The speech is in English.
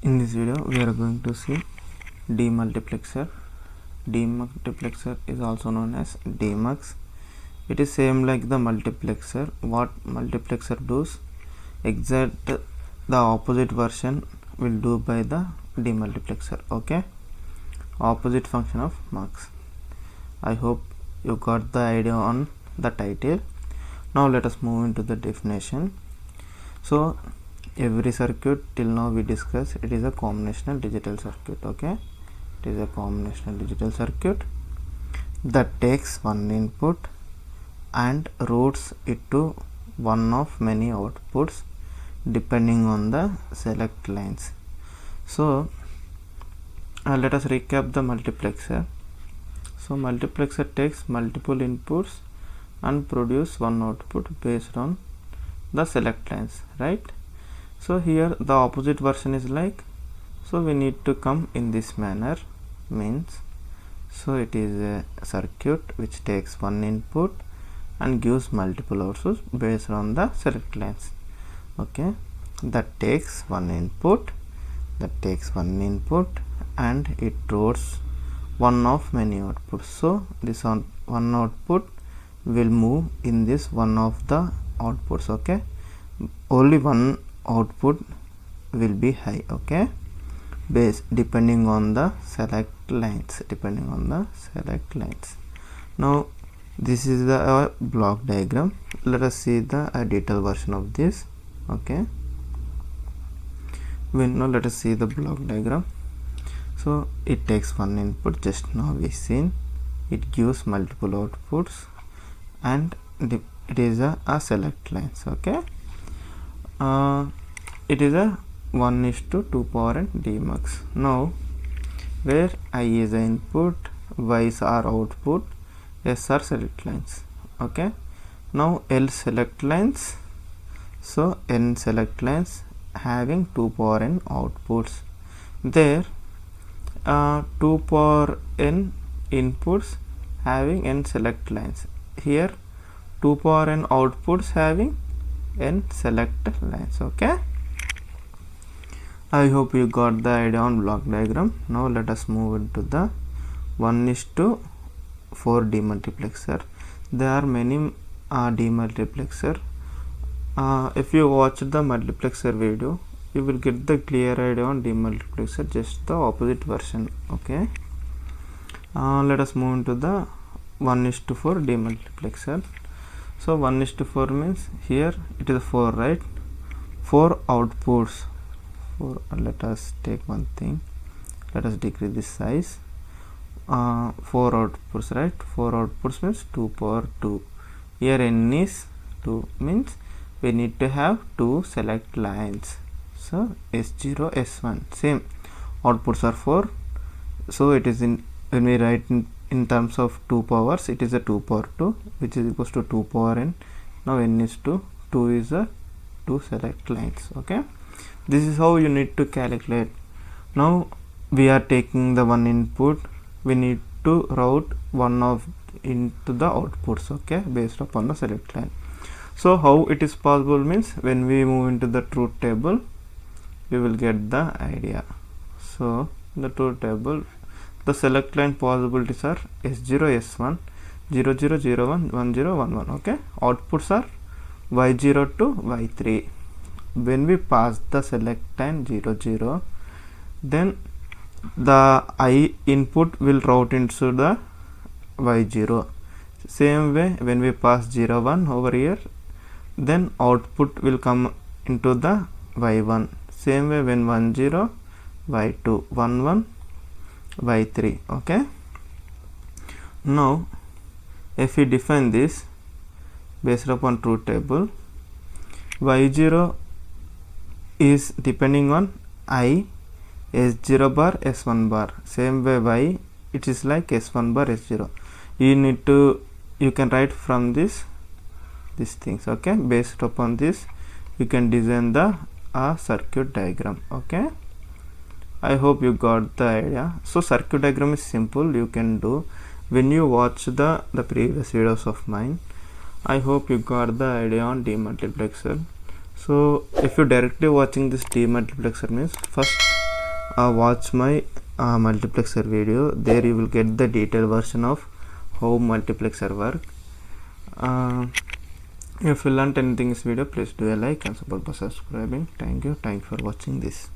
In this video we are going to see demultiplexer. Demultiplexer is also known as demux. It is same like the multiplexer. What multiplexer does, exact the opposite version will do by the demultiplexer. Okay, opposite function of mux. I hope you got the idea on the title. Now let us move into the definition. So every circuit till now we discussed, it is a combinational digital circuit. Okay, it is a combinational digital circuit that takes one input and routes it to one of many outputs depending on the select lines. So let us recap the multiplexer. So multiplexer takes multiple inputs and produce one output based on the select lines, right? So here the opposite version is like, so we need to come in this manner, means so it is a circuit which takes one input and gives multiple outputs based on the select lines. Okay, that takes one input and it routes one of many outputs. So this one output will move in this one of the outputs. Okay, only one output will be high. Okay, depending on the select lines. Now this is the block diagram. Let us see the detailed version of this. Okay, now let us see the block diagram. So it takes one input, just now we seen, it gives multiple outputs and it is a select lines. Okay, it is a 1:2 power n demux. Now where I is the input, y's are output, s are select lines. Okay, now L select lines, so n select lines having 2 power n outputs. There 2 power n inputs having n select lines. Here 2 power n outputs having n select lines. Okay, I hope you got the idea on block diagram. Now let us move into the 1:4 demultiplexer. There are many demultiplexer. If you watch the multiplexer video, you will get the clear idea on demultiplexer, just the opposite version. Okay, let us move into the 1:4 demultiplexer. So 1:4 means here it is 4, right? 4 outputs. Let us take one thing, let us decrease this size. 4 outputs, right? 4 outputs means 2 power 2. Here n is 2, means we need to have 2 select lines. So S0, S1, same outputs are 4. So it is in, when we write in terms of 2 powers, it is a 2 power 2, which is equals to 2 power n. Now n is 2 is a 2 select lines. Okay, this is how you need to calculate. Now we are taking the one input, we need to route one of into the outputs. Okay, based upon the select line. So how it is possible means, when we move into the truth table, we will get the idea. So the truth table, the select line possibilities are S0, S1, 0, 0, 0, 1, 1, 0, 1, 1. Okay, outputs are Y0 to Y3. When we pass the select line 0, 0, then the I input will route into the Y0. Same way, when we pass 0, 1 over here, then output will come into the Y1. Same way, when 1, 0, Y2, 1, 1, Y3. Okay, now if we define this based upon truth table, Y0 is depending on I, S0 bar, S1 bar. Same way Y, it is like S1 bar, S0. You can write from these things. Okay, based upon this you can design the circuit diagram. Okay, I hope you got the idea. So circuit diagram is simple, you can do when you watch the previous videos of mine. I hope you got the idea on demultiplexer. So if you directly watching this demultiplexer means, first watch my multiplexer video. There you will get the detailed version of how multiplexer work. If you learned anything in this video, please do a like and support by subscribing. Thank you for watching this.